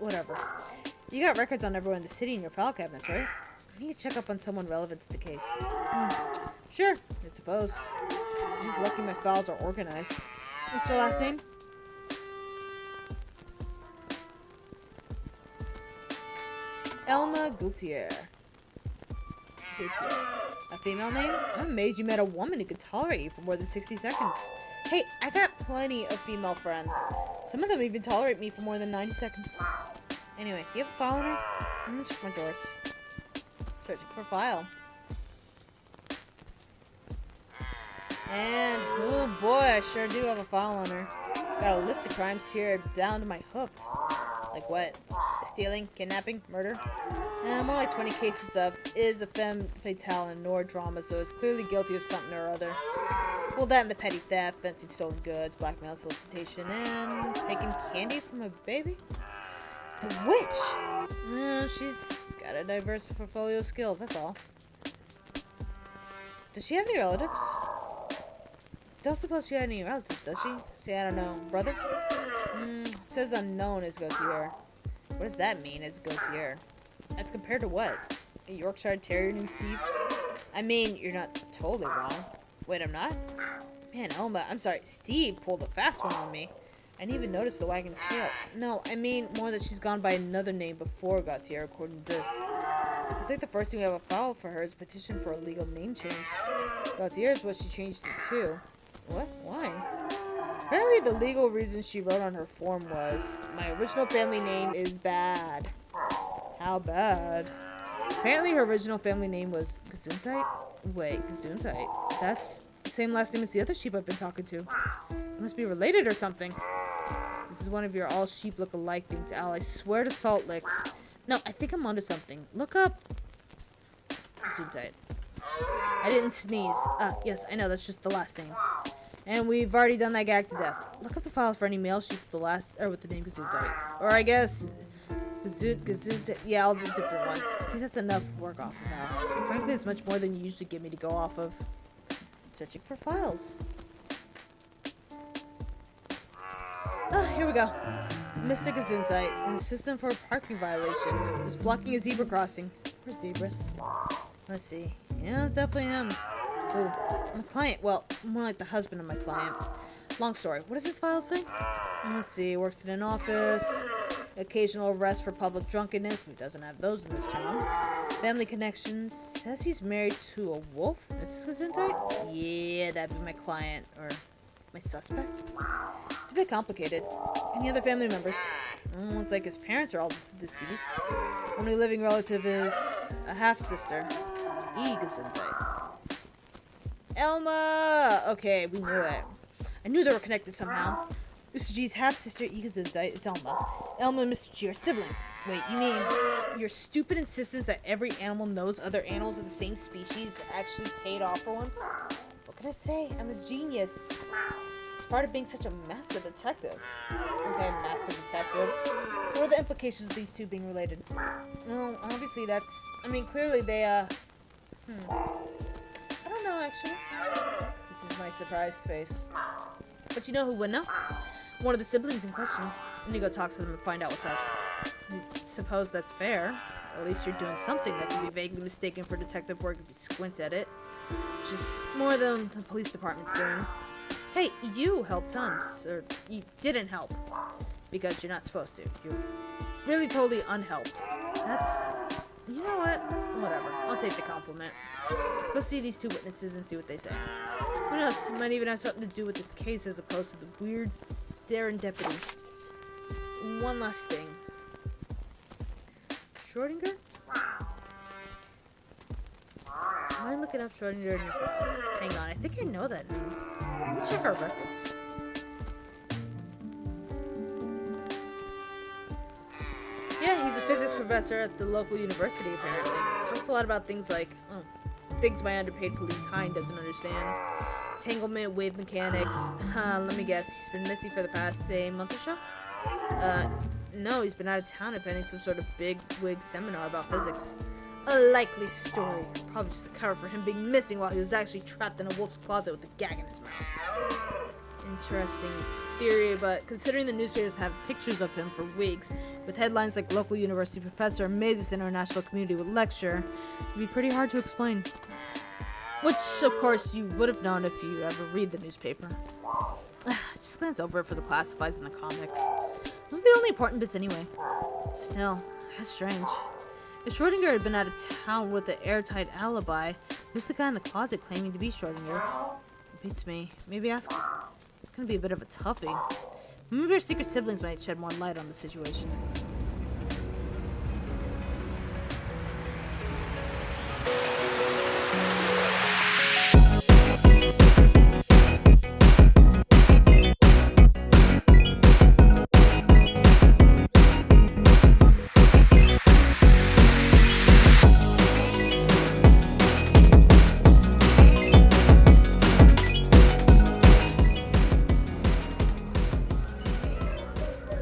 whatever. You got records on everyone in the city in your file cabinets, right? I need to check up on someone relevant to the case. Sure, I suppose. I'm just lucky my files are organized. What's your last name? Elma Gautier. A female name? I'm amazed you met a woman who could tolerate you for more than 60 seconds. Hey, I got plenty of female friends. Some of them even tolerate me for more than 90 seconds. Anyway, do you have a file on her? I'm gonna check my drawers. Searching for a file. And, oh boy, I sure do have a file on her. Got a list of crimes here down to my hoof. Like what? Stealing, kidnapping, murder? More like 20 cases of is a femme fatale and noir drama, so is clearly guilty of something or other. Well, that and the petty theft, fencing stolen goods, blackmail, solicitation, and taking candy from a baby? The witch! She's got a diverse portfolio of skills, that's all. Does she have any relatives? Don't suppose she had any relatives, does she? See, I don't know. Brother? It says unknown is Gautier. What does that mean, is Gautier? That's compared to what? A Yorkshire Terrier named Steve? I mean, you're not totally wrong. Wait, I'm not? Man, Elma, I'm sorry. Steve pulled a fast one on me. I didn't even notice the wagging tail. No, I mean more that she's gone by another name before Gautier, according to this. It's like the first thing we have a file for her is a petition for a legal name change. Gautier is what she changed it to. What? Why? Apparently the legal reason she wrote on her form was, my original family name is bad. How bad? Apparently her original family name was Gesundheit? Wait, Gesundheit? That's the same last name as the other sheep I've been talking to. They must be related or something. This is one of your all sheep look alike things, Al. I swear to salt licks. No, I think I'm onto something. Look up Gesundheit. I didn't sneeze. Yes, I know, that's just the last name. And we've already done that gag to death. Look up the files for any male sheep with the last, or with the name Gesundheit. Or I guess, Gesundheit, yeah, all the different ones. I think that's enough work off of that. Frankly, it's much more than you usually give me to go off of. Searching for files. Here we go. Mr. Gesundheit, an assistant for a parking violation, was blocking a zebra crossing. Or zebras. Let's see. Yeah, it's definitely him. Oh, my client. Well, more like the husband of my client. Long story. What does this file say? Let's see. Works in an office. Occasional arrest for public drunkenness. Who doesn't have those in this town? Family connections. Says he's married to a wolf. Mrs. Gesundheit? Yeah, that'd be my client. Or my suspect. It's a bit complicated. Any other family members? It's like his parents are all deceased. Only living relative is a half-sister. Gesundheit. Elma! Okay, we knew it. I knew they were connected somehow. Mr. G's half-sister, Gesundheit, is Elma. Elma and Mr. G are siblings. Wait, you mean your stupid insistence that every animal knows other animals of the same species actually paid off for once? What could I say? I'm a genius. It's part of being such a master detective. Okay, master detective. So what are the implications of these two being related? Well, obviously that's... I mean, clearly they, I don't know, actually. This is my surprised face. But you know who would know? One of the siblings in question. I need to go talk to them and find out what's up. I suppose that's fair. At least you're doing something that can be vaguely mistaken for detective work if you squint at it. Which is more than the police department's doing. Hey, you helped tons. Or, you didn't help. Because you're not supposed to. You're really totally unhelped. That's... You know what? Whatever. I'll take the compliment. Go see these two witnesses and see what they say. Who knows? It might even have something to do with this case as opposed to the weird serendipity. One last thing. Schrodinger? Am I looking up Schrodinger in your files? Hang on, I think I know that name. Let me check our records. Yeah, he's a physics professor at the local university, apparently. Talks a lot about things like, things my underpaid police hind doesn't understand. Entanglement, wave mechanics. Let me guess, he's been missing for the past, say, month or so? No, he's been out of town attending some sort of big wig seminar about physics. A likely story. Probably just a cover for him being missing while he was actually trapped in a wolf's closet with a gag in his mouth. Interesting theory, but considering the newspapers have pictures of him for weeks, with headlines like local university professor amazes international community with lecture, it'd be pretty hard to explain. Which, of course, you would have known if you ever read the newspaper. Just glance over it for the classifieds and the comics. Those are the only important bits anyway. Still, that's strange. If Schrodinger had been out of town with an airtight alibi, who's the guy in the closet claiming to be Schrodinger? It beats me. Maybe ask... It's gonna be a bit of a toughie. Maybe our secret siblings might shed more light on the situation.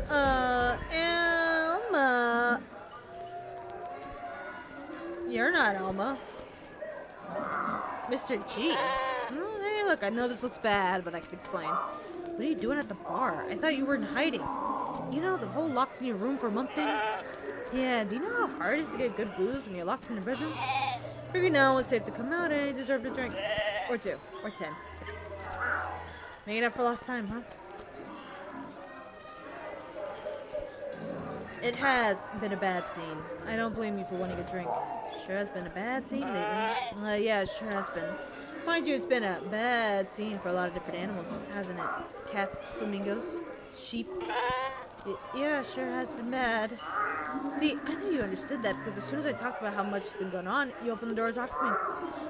Alma. You're not Alma. Mr. G. Oh, hey, look, I know this looks bad, but I can explain. What are you doing at the bar? I thought you were in hiding. You know, the whole locked in your room for a month thing? Yeah, do you know how hard it is to get good booze when you're locked in your bedroom? Figured now it was safe to come out and you deserved a drink. Or 2. Or 10. Make it up for lost time, huh? It has been a bad scene. I don't blame you for wanting a drink. Sure has been a bad scene lately. Yeah, it sure has been. Mind you, it's been a bad scene for a lot of different animals, hasn't it? Cats, flamingos, sheep. Yeah, sure has been bad. See, I knew you understood that because as soon as I talked about how much has been going on, you opened the door and talked to me.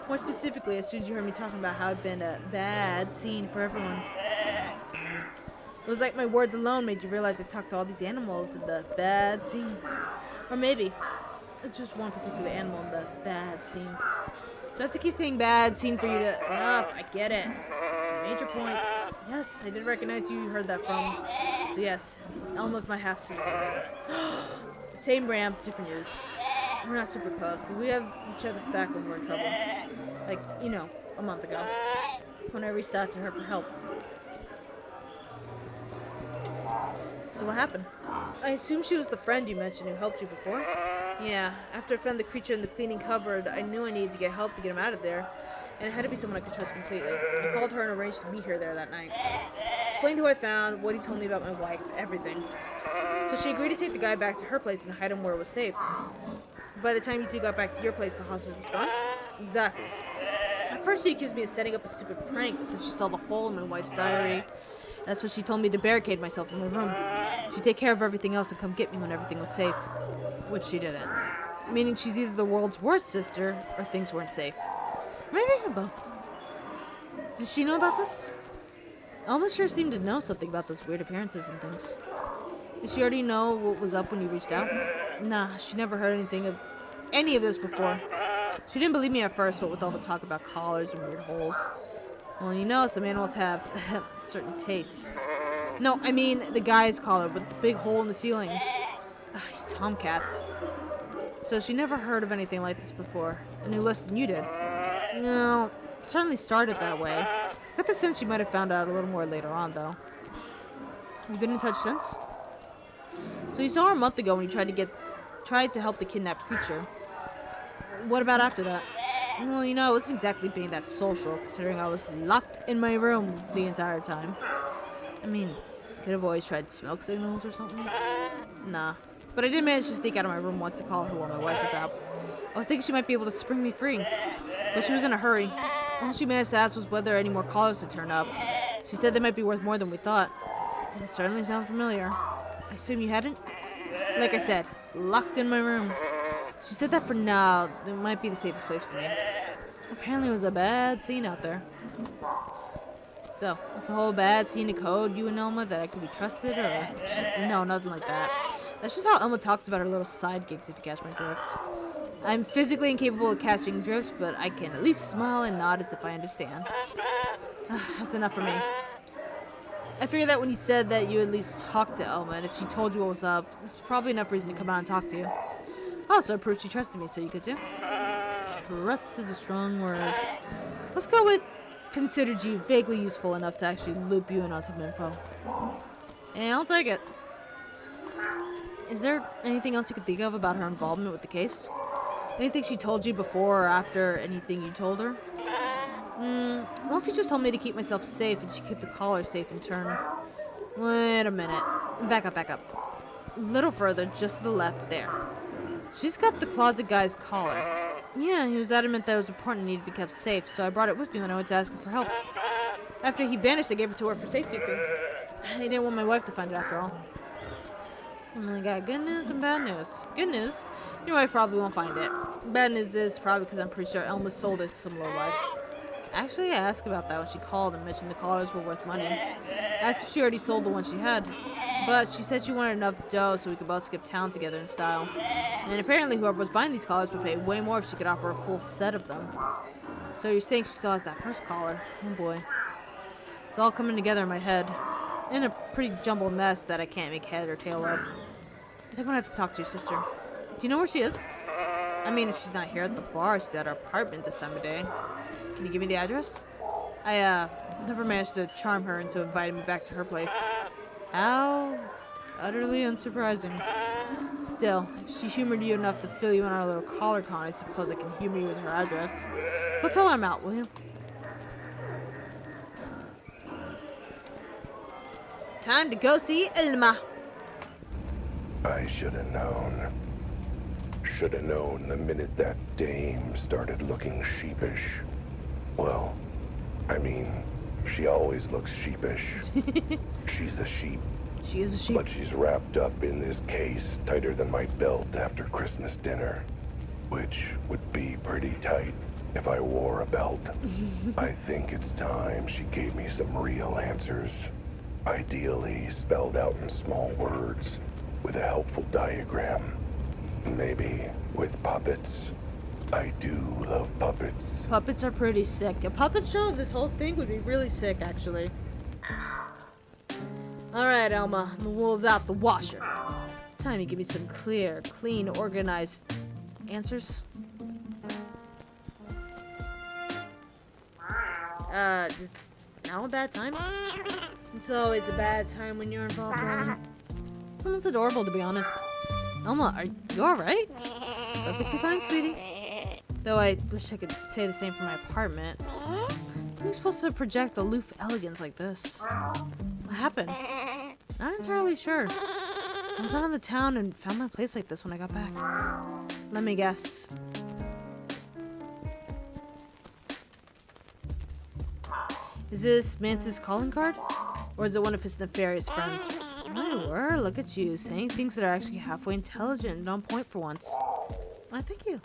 More specifically, as soon as you heard me talking about how it'd been a bad scene for everyone. It was like my words alone made you realize I talked to all these animals in the bad scene. Or maybe it's just one particular animal in the bad scene. Do I have to keep saying bad scene for you to... Enough, I get it. Major point. Yes, I did recognize who you heard that from. So yes, Elma's my half-sister. Same ramp, different news. We're not super close, but we have each other's back when we're in trouble. Like, you know, a month ago. When I reached out to her for help. So what happened? I assume she was the friend you mentioned who helped you before? Yeah, after I found the creature in the cleaning cupboard, I knew I needed to get help to get him out of there. And it had to be someone I could trust completely. I called her and arranged to meet her there that night. Explained who I found, what he told me about my wife, everything. So she agreed to take the guy back to her place and hide him where it was safe. By the time you two got back to your place, the hostage was gone? Exactly. At first she accused me of setting up a stupid prank because she saw the hole in my wife's diary. That's what she told me to barricade myself in my room. She'd take care of everything else and come get me when everything was safe. Which she didn't. Meaning she's either the world's worst sister, or things weren't safe. Maybe even both. Did she know about this? Alma sure seemed to know something about those weird appearances and things. Did she already know what was up when you reached out? Nah, she never heard anything of any of this before. She didn't believe me at first, but with all the talk about collars and weird holes. Well, you know, some animals have certain tastes. No, I mean the guy's collar with the big hole in the ceiling. Tomcats. So she never heard of anything like this before. A new less than you did. No, certainly started that way. Got the sense she might have found out a little more later on, though. You've been in touch since? So you saw her a month ago when you tried to help the kidnapped creature. What about after that? Well, you know, it wasn't exactly being that social, considering I was locked in my room the entire time. I mean, could have always tried smoke signals or something. Nah. But I did manage to sneak out of my room once to call her while my wife was out. I was thinking she might be able to spring me free. But she was in a hurry. All she managed to ask was whether any more callers had turned up. She said they might be worth more than we thought. It certainly sounds familiar. I assume you hadn't? Like I said, locked in my room. She said that for now, it might be the safest place for me. Apparently it was a bad scene out there. So, was the whole bad scene a code, you and Elma, that I could be trusted, or... No, nothing like that. That's just how Elma talks about her little side gigs, if you catch my drift. I'm physically incapable of catching drifts, but I can at least smile and nod as if I understand. That's enough for me. I figured that when you said that you at least talked to Elma, and if she told you what was up, it's probably enough reason to come out and talk to you. Also, it proved she trusted me, so you could too. Trust is a strong word. Let's go with considered you vaguely useful enough to actually loop you in on some info. And I'll take it. Is there anything else you could think of about her involvement with the case? Anything she told you before or after anything you told her? Mostly just told me to keep myself safe and she keep the caller safe in turn. Wait a minute. Back up. A little further, just to the left there. She's got the closet guy's collar. Yeah, he was adamant that it was important and needed to be kept safe, so I brought it with me when I went to ask him for help. After he vanished, I gave it to her for safekeeping. I didn't want my wife to find it after all. I got good news and bad news. Good news, your wife probably won't find it. Bad news is probably because I'm pretty sure Elma sold it to some lowlifes. Actually, I asked about that when she called and mentioned the collars were worth money. I asked if she already sold the one she had. But she said she wanted enough dough so we could both skip town together in style. And apparently whoever was buying these collars would pay way more if she could offer a full set of them. So you're saying she still has that first collar? Oh boy. It's all coming together in my head. In a pretty jumbled mess that I can't make head or tail of. I think I'm gonna have to talk to your sister. Do you know where she is? I mean, if she's not here at the bar, she's at her apartment this time of day. Can you give me the address? I never managed to charm her into inviting me back to her place. How utterly unsurprising. Still, if she humored you enough to fill you in on a little collar con, I suppose I can humor you with her address. Go tell her I'm out, will you? Time to go see Elma. I should have known. Should have known the minute that dame started looking sheepish. Well, I mean, she always looks sheepish. She's a sheep. She is a sheep. But she's wrapped up in this case tighter than my belt after Christmas dinner. Which would be pretty tight if I wore a belt. I think it's time she gave me some real answers. Ideally spelled out in small words, with a helpful diagram. Maybe with puppets. I do love puppets. Puppets are pretty sick. A puppet show of this whole thing would be really sick, actually. Alright, Elma. The wool's out the washer. Time you give me some clear, clean, organized answers. Is now a bad time? It's always a bad time when you're involved, Elma. Someone's adorable, to be honest. Elma, are you alright? Perfectly fine, sweetie. Though I wish I could say the same for my apartment. How are you supposed to project aloof elegance like this? What happened? Not entirely sure. I was out on the town and found my place like this when I got back. Let me guess. Is this Mance's calling card? Or is it one of his nefarious friends? My word, look at you, saying things that are actually halfway intelligent and on point for once. Why, thank you.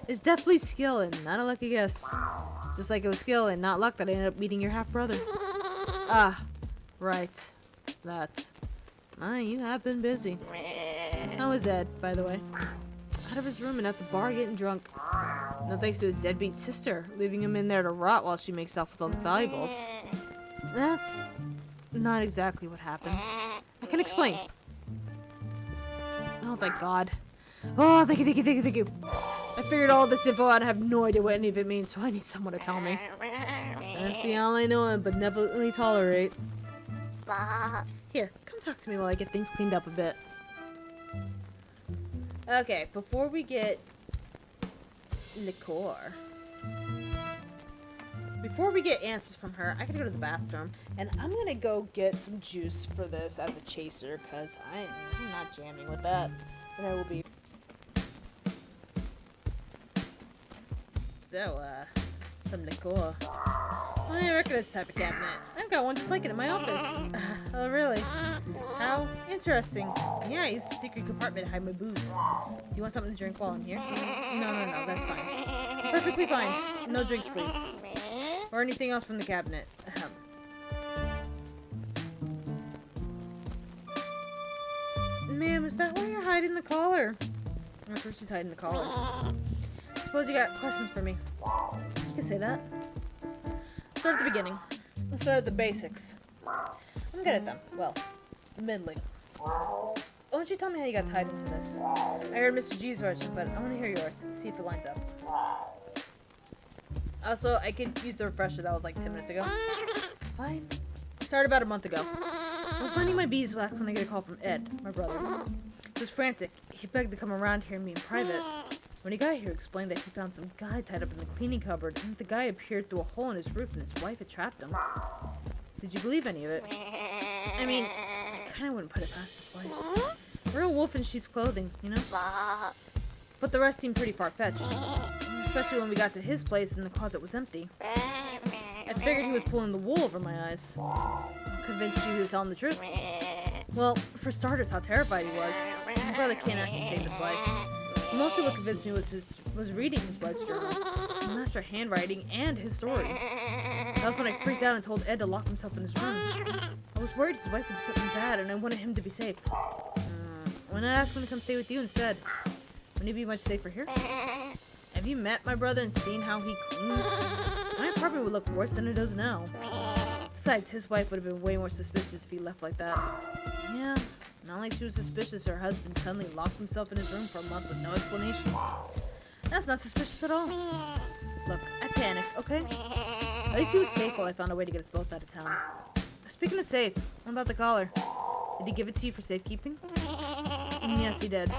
It's definitely skill and not a lucky guess. Just like it was skill and not luck that I ended up meeting your half-brother. Ah, right. That. You have been busy. How is Ed, by the way? Out of his room and at the bar getting drunk. No thanks to his deadbeat sister, leaving him in there to rot while she makes off with all the valuables. That's not exactly what happened. I can explain. Oh, thank God. Oh, thank you. I figured all this info out and have no idea what any of it means, so I need someone to tell me. That's the all I know and benevolently tolerate. Here, come talk to me while I get things cleaned up a bit. Okay, before we get liqueur. Before we get answers from her, I gotta go to the bathroom, and I'm gonna go get some juice for this as a chaser, because I'm not jamming with that. And I will be... So, some liqueur. I recognize this type of cabinet. I've got one just like it in my office. Oh, really? How interesting. Yeah, I use the secret compartment to hide my booze. Do you want something to drink while I'm here? No, that's fine. Perfectly fine. No drinks, please. Or anything else from the cabinet. Ma'am, is that where you're hiding the collar? That's where she's hiding the collar. Suppose you got questions for me. You can say that. Start at the beginning. Let's start at the basics. I'm good at them. Well, middling. Why don't you tell me how you got tied into this? I heard Mr. G's version, but I want to hear yours. See if it lines up. Also, I could use the refresher that was like 10 minutes ago. Fine. Started about a month ago. I was minding my beeswax when I get a call from Ed, my brother. He was frantic. He begged to come around here and meet in private. When he got here, he explained that he found some guy tied up in the cleaning cupboard, and the guy appeared through a hole in his roof and his wife had trapped him. Did you believe any of it? I mean, I kinda wouldn't put it past his wife. Real wolf in sheep's clothing, you know? But the rest seemed pretty far-fetched. Especially when we got to his place and the closet was empty. I figured he was pulling the wool over my eyes. I'm convinced you he was telling the truth. Well, for starters, how terrified he was. My brother can't act to save his life. Mostly what convinced me was reading his wife's journal. The master handwriting and his story. That was when I freaked out and told Ed to lock himself in his room. I was worried his wife would do something bad and I wanted him to be safe. Why not ask him to come stay with you instead? Wouldn't he be much safer here? Have you met my brother and seen how he cleans? My apartment would look worse than it does now. Besides, his wife would have been way more suspicious if he left like that. Yeah, not like she was suspicious her husband suddenly locked himself in his room for a month with no explanation. That's not suspicious at all. Look, I panicked, okay? At least he was safe while I found a way to get us both out of town. Speaking of safe, what about the collar? Did he give it to you for safekeeping? Yes, he did.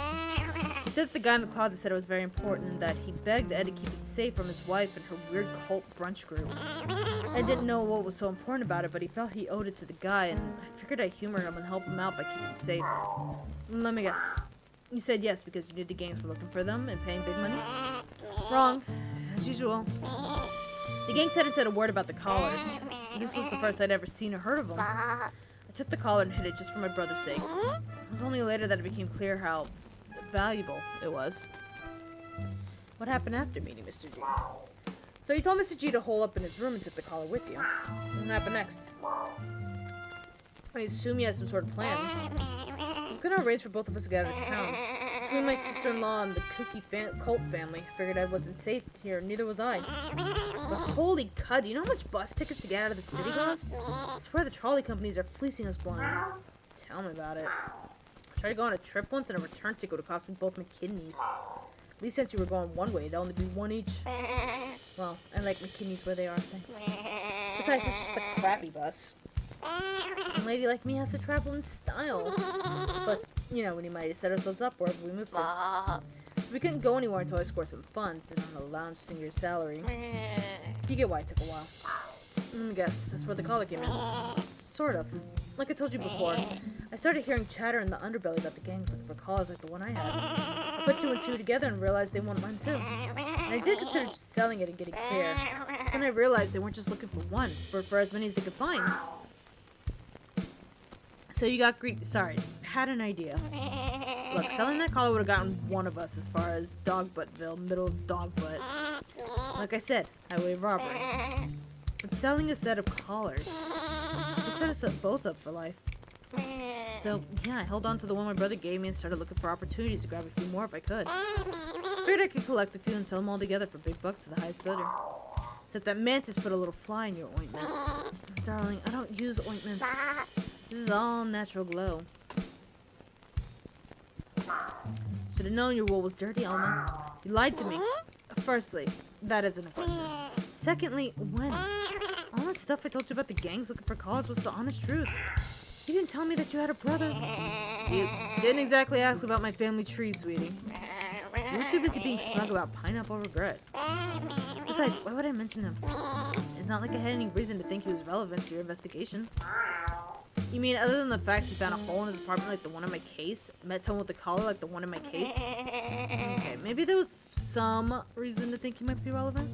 He said that the guy in the closet said it was very important and that he begged Ed to keep it safe from his wife and her weird cult brunch group. I didn't know what was so important about it, but he felt he owed it to the guy, and I figured I'd humor him and help him out by keeping it safe. Let me guess. You said yes because you knew the gangs were looking for them and paying big money? Wrong. As usual. The gang said it said a word about the collars. This was the first I'd ever seen or heard of them. I took the collar and hid it just for my brother's sake. It was only later that it became clear how valuable it was. What happened after meeting Mr. G? So you told Mr. G to hole up in his room and took the collar with you. What happened next? I assume you had some sort of plan. I was gonna arrange for both of us to get out of town. Between my sister-in-law and the kooky cult family, I figured I wasn't safe here, neither was I. But holy crud, do you know how much bus tickets to get out of the city cost? I swear the trolley companies are fleecing us blind. Tell me about it. I tried to go on a trip once and a return ticket would cost me both my kidneys. At least since you were going one way, it'd only be one each. Well, I like my kidneys where they are, thanks. Besides, it's just a crappy bus. A lady like me has to travel in style. Plus, you know, we might have set ourselves up wherever we move to. We couldn't go anywhere until I scored some funds and on a lounge senior salary. You get why it took a while. Let me guess, that's where the collar came in. Sort of. Like I told you before, I started hearing chatter in the underbelly about the gangs looking for collars like the one I had. I put two and two together and realized they wanted mine too. And I did consider just selling it and getting clear. Then I realized they weren't just looking for one, but for as many as they could find. So you got greedy. Sorry, had an idea. Look, selling that collar would have gotten one of us as far as Dogbuttville, middle of Dogbutt. Like I said, highway robbery. But selling a set of collars, it set us both up for life. So, yeah, I held on to the one my brother gave me and started looking for opportunities to grab a few more if I could. Figured I could collect a few and sell them all together for big bucks to the highest bidder. Except that Mantis put a little fly in your ointment. Darling, I don't use ointments. This is all natural glow. Should have known your wool was dirty, Alma. You lied to me. Firstly, that isn't a question. Secondly, when? All that stuff I told you about the gangs looking for collars was the honest truth. You didn't tell me that you had a brother. You didn't exactly ask about my family tree, sweetie. You were too busy being smug about pineapple regret. Besides, why would I mention him? It's not like I had any reason to think he was relevant to your investigation. You mean other than the fact he found a hole in his apartment like the one in my case? Met someone with a collar like the one in my case? Okay, maybe there was some reason to think he might be relevant.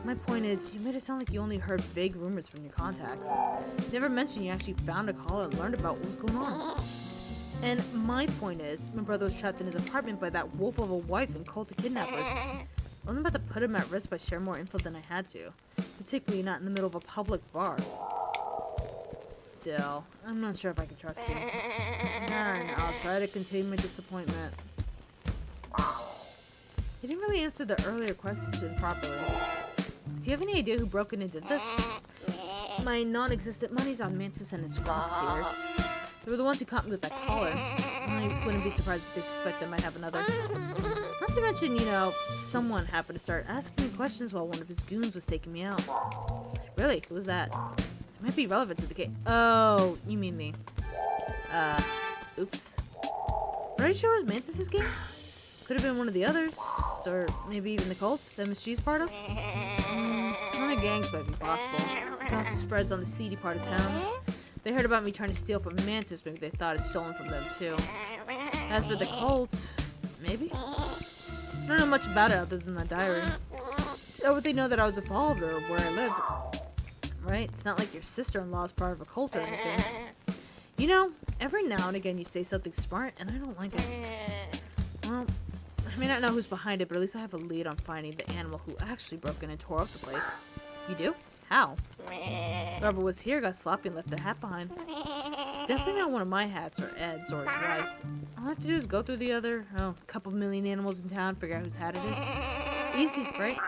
My point is, you made it sound like you only heard vague rumors from your contacts. You never mentioned you actually found a collar and learned about what was going on. And my point is, my brother was trapped in his apartment by that wolf of a wife and cult of kidnappers. I wasn't about to put him at risk by sharing more info than I had to. Particularly not in the middle of a public bar. Still, I'm not sure if I can trust you. Alright, I'll try to contain my disappointment. You didn't really answer the earlier question properly. Do you have any idea who broke in and did this? My non-existent money's on Mantis and his rocketeers. They were the ones who caught me with that collar. I wouldn't be surprised if they suspect they might have another. Not to mention, you know, someone happened to start asking me questions while one of his goons was taking me out. Really? Who was that? It might be relevant to the case. Oh, you mean me. Oops. Are you sure it was Mantis's game? Could have been one of the others, or maybe even the cult that Miss G's part of. One of the gangs might be possible. Gossip spreads on the seedy part of town. They heard about me trying to steal from Mantis, maybe they thought I'd stolen from them too. As for the cult, maybe? I don't know much about it other than the diary. How would they know that I was involved or where I lived? Right? It's not like your sister-in-law is part of a cult or anything. You know, every now and again you say something smart, and I don't like it. Well, I may not know who's behind it, but at least I have a lead on finding the animal who actually broke in and tore up the place. You do? How? Whoever was here got sloppy and left their hat behind. It's definitely not one of my hats or Ed's or his wife. All I have to do is go through the other, couple million animals in town, figure out whose hat it is. Easy, right?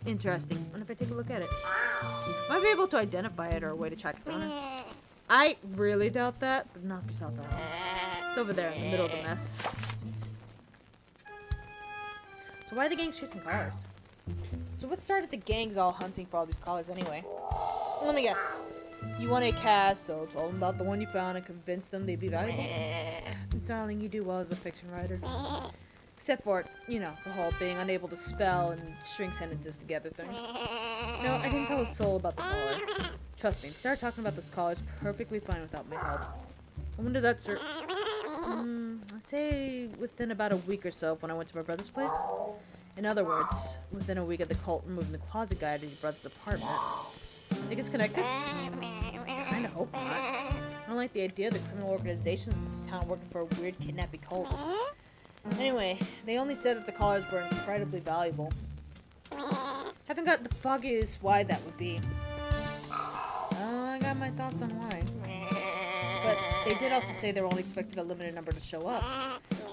Interesting. What if I take a look at it? Might be able to identify it or a way to track its owner. I really doubt that, but knock yourself out. It's over there in the middle of the mess. So why are the gangs chasing cars? So what started the gangs all hunting for all these collars anyway? Let me guess. You wanted a cast, so told them about the one you found and convinced them they'd be valuable? Darling, you do well as a fiction writer. Except for, you know, the whole being unable to spell and string sentences together thing. No, I didn't tell a soul about the collar. Trust me, start talking about this collar is perfectly fine without my help. I wonder that, sir. I'd say within about a week or so of when I went to my brother's place. In other words, within a week of the cult removing the closet guy to your brother's apartment. Think it's connected? Kinda hope not. I don't like the idea of the criminal organizations in this town working for a weird kidnapping cult. Anyway, they only said that the collars were incredibly valuable. Haven't got the foggiest why that would be. I got my thoughts on why. But they did also say they were only expecting a limited number to show up.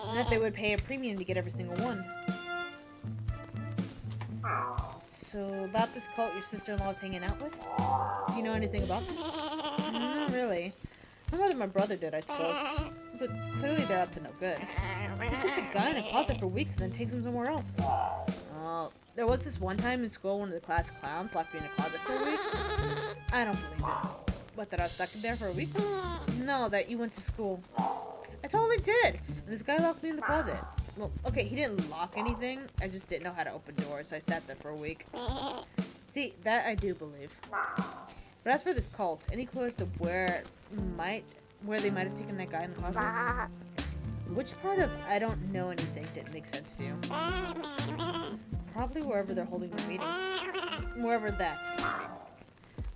And that they would pay a premium to get every single one. So, about this cult your sister-in-law is hanging out with? Do you know anything about them? Not really. No more than my brother did, I suppose. But clearly they're up to no good. He sticks a guy in a closet for weeks and then takes him somewhere else. There was this one time in school one of the class clowns locked me in a closet for a week. I don't believe it. What, that I was stuck in there for a week? No, that you went to school. I totally did! And this guy locked me in the closet. Well, okay, he didn't lock anything. I just didn't know how to open doors, so I sat there for a week. See, that I do believe. But as for this cult, any clue as to where they might have taken that guy in the closet? Which part of I don't know anything didn't make sense to you? Probably wherever they're holding their meetings. Wherever that may be.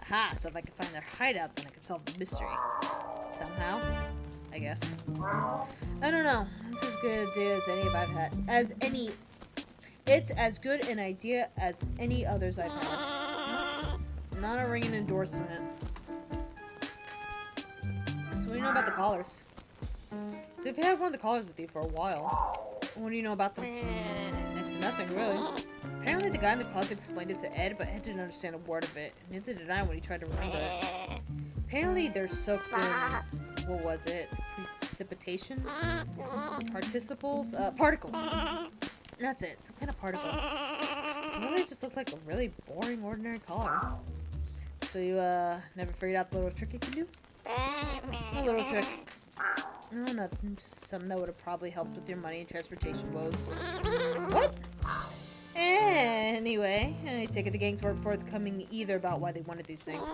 Aha, so if I can find their hideout, then I can solve the mystery. Somehow, I guess. I don't know. It's as good an idea as any I've had. It's as good an idea as any others I've had. Not a ringing endorsement. So what do you know about the collars? So if you had one of the collars with you for a while, what do you know about them? Next to nothing, really. Apparently the guy in the closet explained it to Ed, but Ed didn't understand a word of it. Neither did I when he tried to remember it. Apparently they're soaked in, what was it? Precipitation? Participles? Particles. That's it, some kind of particles. It really just looked like a really boring, ordinary collar. So you, never figured out the little trick you can do? A little trick. No, nothing. Just something that would have probably helped with your money and transportation woes. What? Anyway, I take it the gangs weren't forthcoming either about why they wanted these things.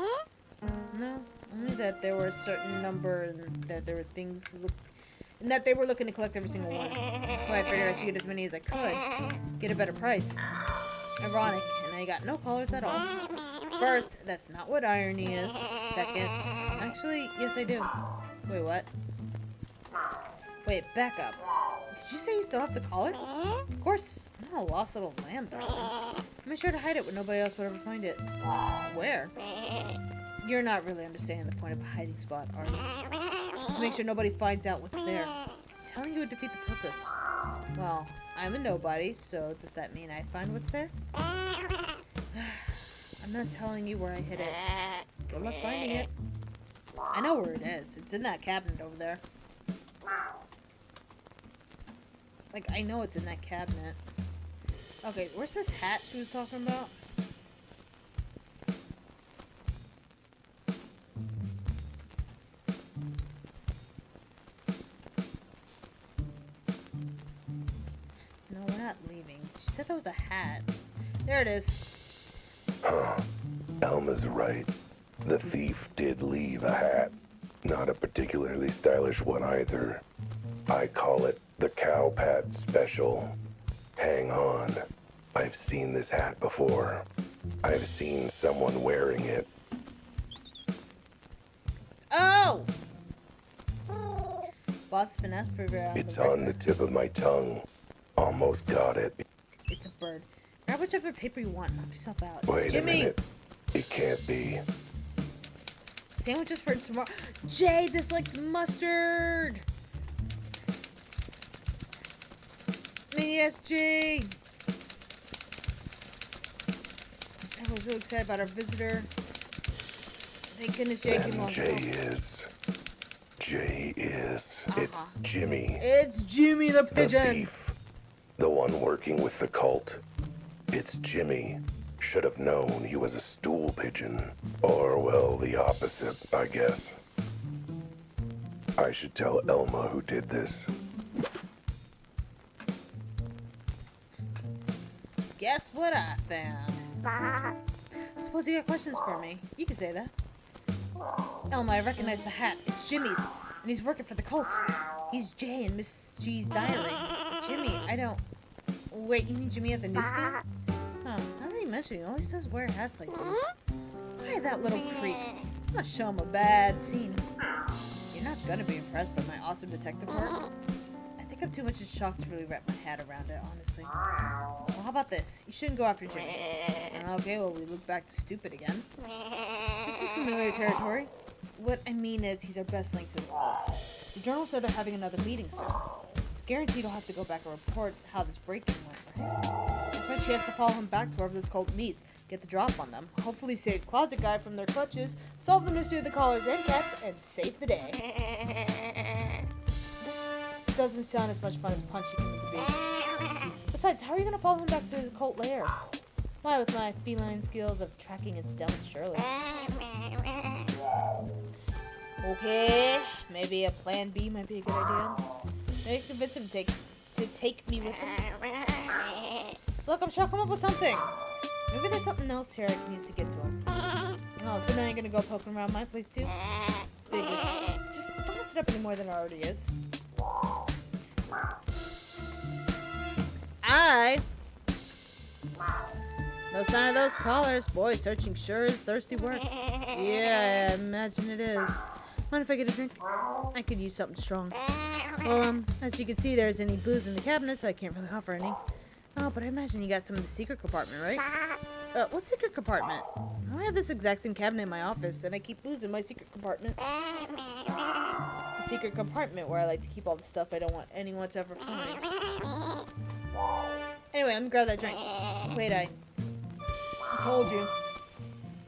No, only that there were a certain number and that there were things and that they were looking to collect every single one. So I figured I should get as many as I could. Get a better price. Ironic, and I got no collars at all. First, that's not what irony is. Second, actually, yes I do. Wait, what? Wait, back up. Did you say you still have the collar? Of course. I'm not a lost little lamb, darling. I made sure to hide it when nobody else would ever find it. Where? You're not really understanding the point of a hiding spot, are you? Just to make sure nobody finds out what's there. Telling you would defeat the purpose. Well, I'm a nobody, so does that mean I find what's there? I'm not telling you where I hid it. Good luck finding it. I know where it is. It's in that cabinet over there. Like, I know it's in that cabinet. Okay, where's this hat she was talking about? No, we're not leaving. She said that was a hat. There it is. Huh. Elma's right. The thief did leave a hat. Not a particularly stylish one either. I call it the Cow Pat Special. Hang on. I've seen this hat before. I've seen someone wearing it. Oh! Boss has been asked for It's on the tip of my tongue. Almost got it. It's a bird. Grab whichever paper you want. Knock yourself out. Wait It's a Jimmy. minute. It can't be. Sandwiches for tomorrow. Jay, this likes mustard. Yes, Jay. Everyone's really excited about our visitor. Thank goodness Jay came And along. Jay is. It's Jimmy. It's Jimmy the The pigeon. thief. The one working with the cult. It's Jimmy. Should have known he was a stool pigeon. Or, well, the opposite, I guess. I should tell Elma who did this. Guess what I found? Suppose you got questions for me. You can say that. Elma, I recognize the hat. It's Jimmy's. And he's working for the cult. He's Jay in Miss G's diary. Jimmy, I don't... Wait, you mean Jimmy at the newsstand? Huh, now that you mention it, he always does wear hats like this. Why that little creep? I'm gonna show him a bad scene. You're not gonna be impressed by my awesome detective work. I think I'm too much in shock to really wrap my head around it, honestly. Well, how about this? You shouldn't go after Jimmy. Okay, well, we look back to stupid again. This is familiar territory. What I mean is, he's our best link to the cult. The journal said they're having another meeting soon. It's guaranteed he'll have to go back and report how this break-in went for him. That's why she has to follow him back to wherever this cult meets, get the drop on them, hopefully save Closet Guy from their clutches, solve the mystery of the collars and cats, and save the day. This doesn't sound as much fun as punching him in the beak. Besides, how are you going to follow him back to his cult lair? Why, with my feline skills of tracking and stealth, surely. Okay, maybe a plan B might be a good idea. Maybe convince him to take me with him. Look, I'm sure I'll come up with something. Maybe there's something else here I can use to get to him. Oh, so now you're gonna go poking around my place too? Figures. Just don't mess it up any more than it already is. No sign of those collars. Boy, searching sure is thirsty work. Yeah, I imagine it is. Mind if I get a drink? I could use something strong. Well, as you can see, there isn't any booze in the cabinet, so I can't really offer any. Oh, but I imagine you got some in the secret compartment, right? What secret compartment? I have this exact same cabinet in my office, and I keep booze in my secret compartment. The secret compartment where I like to keep all the stuff I don't want anyone to ever find. Anyway, let me grab that drink. Wait, I told you.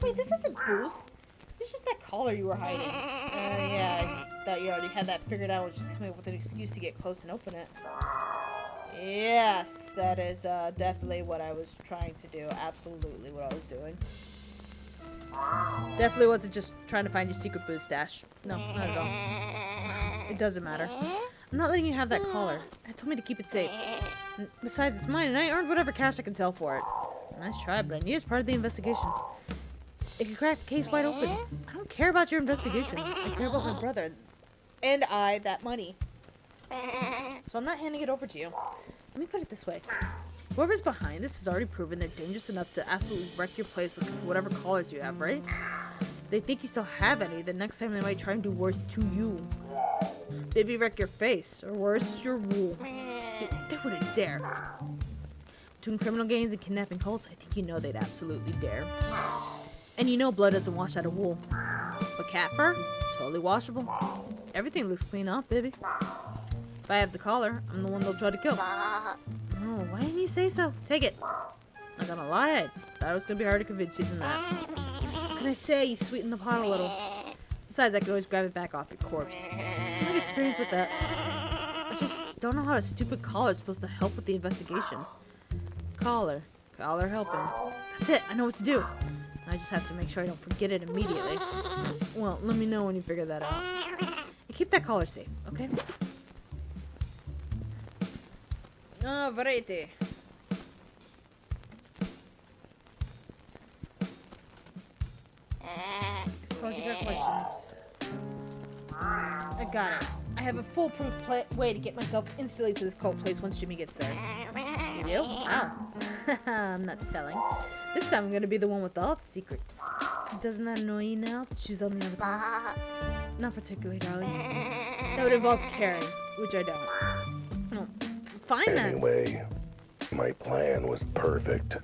Wait, this isn't booze. It's just that collar you were hiding. Yeah, I thought you already had that figured out. I was just coming up with an excuse to get close and open it. Yes, that is definitely what I was trying to do. Absolutely what I was doing. Definitely wasn't just trying to find your secret booze stash. No, not at all. It doesn't matter. I'm not letting you have that collar. I told me to keep it safe. And besides, it's mine, and I earned whatever cash I can sell for it. Nice try, but I need it as part of the investigation. It could crack the case wide open. I don't care about your investigation. I care about my brother. And that money. So I'm not handing it over to you. Let me put it this way. Whoever's behind this has already proven they're dangerous enough to absolutely wreck your place with whatever collars you have, right? If they think you still have any, then next time they might try and do worse to you. Maybe wreck your face, or worse, your wool. They wouldn't dare. Between criminal gangs and kidnapping cults, I think you know they'd absolutely dare. And you know blood doesn't wash out of wool. But cat fur? Totally washable. Everything looks clean up, baby. If I have the collar, I'm the one they'll try to kill. Oh, why didn't you say so? Take it. Not gonna lie, I thought it was gonna be hard to convince you than that. What can I say? You sweeten the pot a little. Besides, I could always grab it back off your corpse. I have experience with that. I just don't know how a stupid collar is supposed to help with the investigation. Collar helping. That's it, I know what to do. I just have to make sure I don't forget it immediately. Well, let me know when you figure that out. And keep that collar safe, okay? Variety. I suppose you got questions. I got it. I have a foolproof way to get myself instantly to this cult place once Jimmy gets there. You do? Wow. I'm not telling. This time I'm gonna be the one with all the secrets. Doesn't that annoy you now that she's on the other part? Not particularly, darling. That would involve caring, which I don't. No. Fine then. Anyway, my plan was perfect.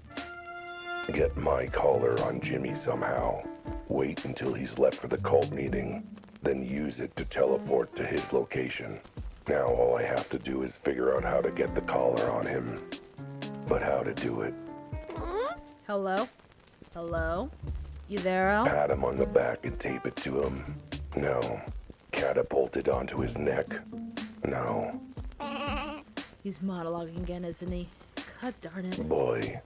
Get my collar on Jimmy somehow. Wait until he's left for the cult meeting. Then use it to teleport to his location. Now all I have to do is figure out how to get the collar on him. But how to do it? Hello? Hello? You there, Al? Pat him on the back and tape it to him. No. Catapult it onto his neck. No. He's monologuing again, isn't he? God darn it. Boy,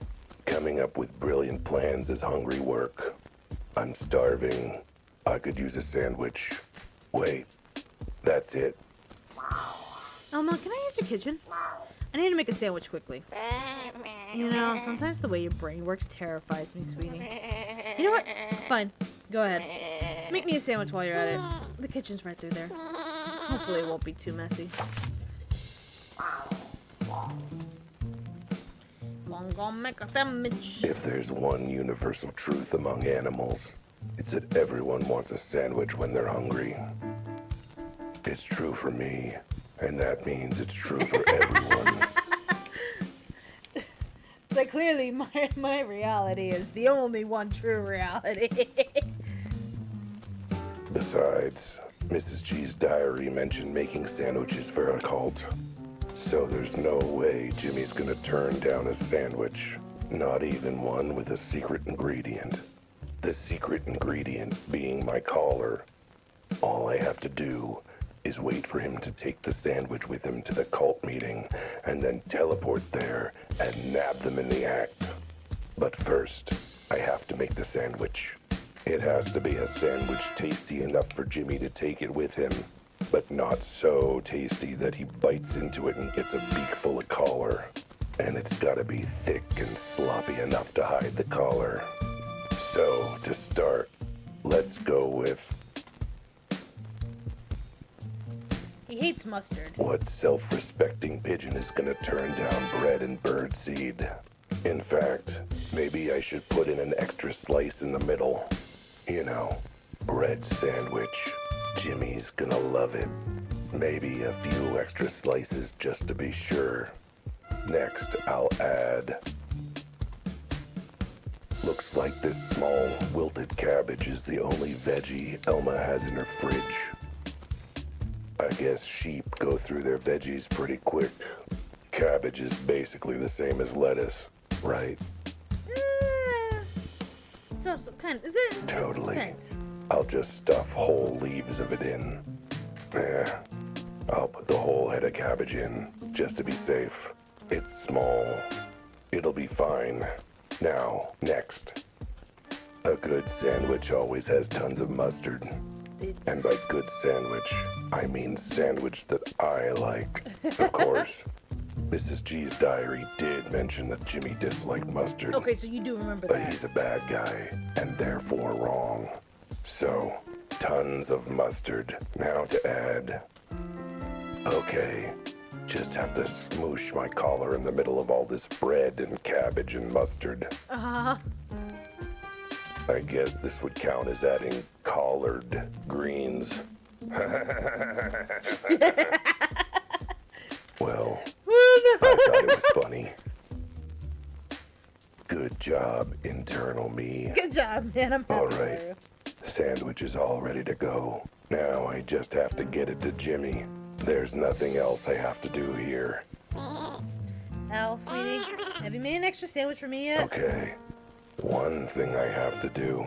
coming up with brilliant plans is hungry work. I'm starving. I could use a sandwich. Wait, that's it. Elma, can I use your kitchen? I need to make a sandwich quickly. You know, sometimes the way your brain works terrifies me, sweetie. You know what? Fine. Go ahead. Make me a sandwich while you're at it. The kitchen's right through there. Hopefully it won't be too messy. I'm gonna make a sandwich. If there's one universal truth among animals, it's that everyone wants a sandwich when they're hungry. It's true for me, and that means it's true for everyone. So clearly my reality is the only one true reality. Besides, Mrs. G's diary mentioned making sandwiches for a cult. So there's no way Jimmy's gonna turn down a sandwich, not even one with a secret ingredient. The secret ingredient being my collar. All I have to do is wait for him to take the sandwich with him to the cult meeting and then teleport there and nab them in the act. But first, I have to make the sandwich. It has to be a sandwich tasty enough for Jimmy to take it with him, but not so tasty that he bites into it and gets a beak full of collar. And it's gotta be thick and sloppy enough to hide the collar. So, to start, let's go with... He hates mustard. What self-respecting pigeon is gonna turn down bread and birdseed? In fact, maybe I should put in an extra slice in the middle. You know, bread sandwich. Jimmy's gonna love it. Maybe a few extra slices just to be sure. Next, I'll add... Looks like this small, wilted cabbage is the only veggie Elma has in her fridge. I guess sheep go through their veggies pretty quick. Cabbage is basically the same as lettuce, right? So kind of. Totally. Depends. I'll just stuff whole leaves of it in. I'll put the whole head of cabbage in, just to be safe. It's small. It'll be fine. Now, next. A good sandwich always has tons of mustard. And by good sandwich, I mean sandwich that I like. Of course, Mrs. G's diary did mention that Jimmy disliked mustard. Okay, so you do remember But that. he's a bad guy, and therefore wrong. So, tons of mustard. Now to add... Okay, just have to smoosh my collar in the middle of all this bread and cabbage and mustard. Uh-huh. I guess this would count as adding collard greens. Well, I thought it was funny. Good job, internal me. Good job, man. I'm happy All for right. you. Sandwich is all ready to go. Now I just have to get it to Jimmy. There's nothing else I have to do here. Al, sweetie, have you made an extra sandwich for me yet? Okay. One thing I have to do.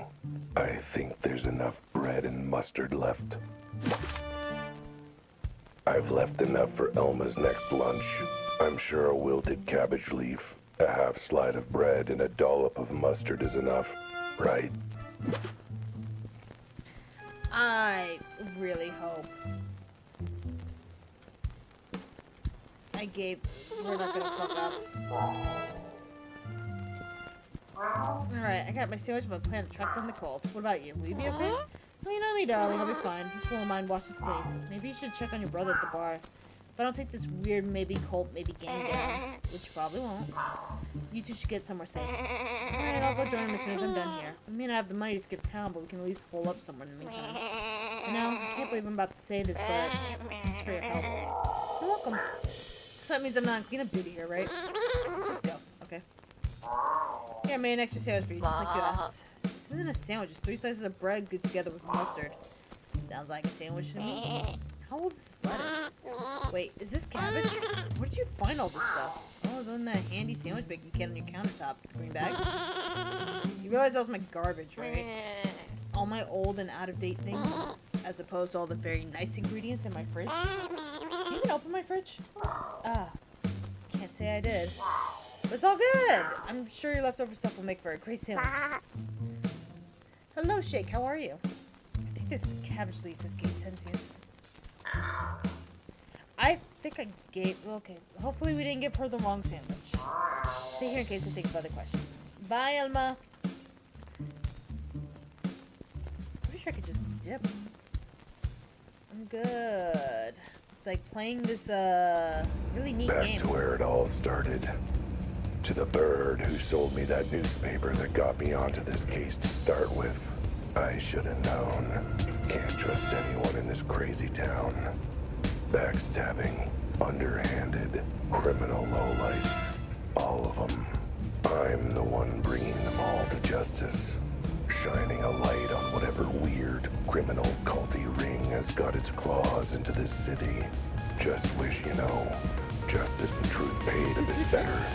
I think there's enough bread and mustard left. I've left enough for Elma's next lunch. I'm sure a wilted cabbage leaf, a half slide of bread, and a dollop of mustard is enough, right? I really hope. We're not gonna fuck up. Alright, I got my sandwich and my plant trapped on the cold. What about you? Will you be okay? Oh, you know me, darling. I'll be fine. This fool of mine washes clean. Maybe you should check on your brother at the bar. If I don't take this weird maybe cult, maybe gang down, which you probably won't, you two should get somewhere safe. Alright, I'll go join him as soon as I'm done here. I may not have the money to skip town, but we can at least hole up somewhere in the meantime. I know, I can't believe I'm about to say this, but thanks for your help. You're welcome. So that means I'm not clean up duty here, right? Just go, okay? Here, I made an extra sandwich for you, just like you asked. This isn't a sandwich, it's 3 slices of bread good together with mustard. Sounds like a sandwich to me. How old is this lettuce? Wait, is this cabbage? Where did you find all this stuff? Oh, it was in that handy sandwich making kit on your countertop. Green bag? You realize that was my garbage, right? All my old and out-of-date things, as opposed to all the very nice ingredients in my fridge. Can you even open my fridge? Ah, can't say I did. But it's all good! I'm sure your leftover stuff will make for a great sandwich. Hello, Shake. How are you? I think this cabbage leaf has gained sentience. I think I gave... Okay, hopefully we didn't give her the wrong sandwich. Stay here in case I think of other questions. Bye, Elma. I wish I could just dip. I'm good. It's like playing this, really neat game. Back to where it all started. To the bird who sold me that newspaper that got me onto this case to start with. I should have known. Can't trust anyone in this crazy town. Backstabbing, underhanded, criminal lowlights. All of them. I'm the one bringing them all to justice. Shining a light on whatever weird, criminal, culty ring has got its claws into this city. Just wish, justice and truth paid a bit better.